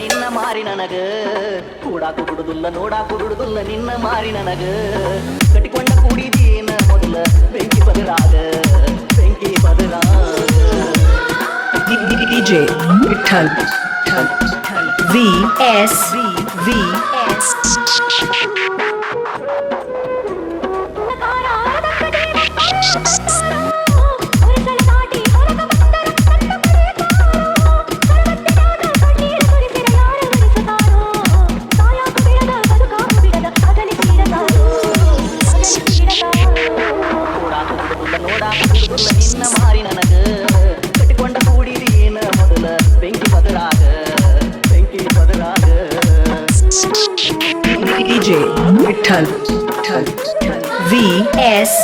ನಿನ್ನ ಮಾರಿ ನನಗ ಕೂಡಾಕು ಬಿಡುದಿಲ್ಲ ನೋಡಾಕು ಬಿಡುದಿಲ್ಲ ನಿನ್ನ ಮಾರಿ ನನಗ ಕಟ್ಟಿಕೊಂಡ ಕೂಡಿದೀನ ಮೊದಲ ಬೆಂಕಿ ಬದಲಾಗ ಬೆಂಕಿ ಬದಲಾಗ DJ Vital VS ನಿನ್ನ ಮಾರಿ ನನಗ ಕಟ್ಟಿಕೊಂಡ ಕೂಡಿದೀನ ಮೊದಲ ಬೆಂಕಿ ಬದಲಾಗ ಬೆಂಕಿ ಬದಲಾಗ DJ Vital VS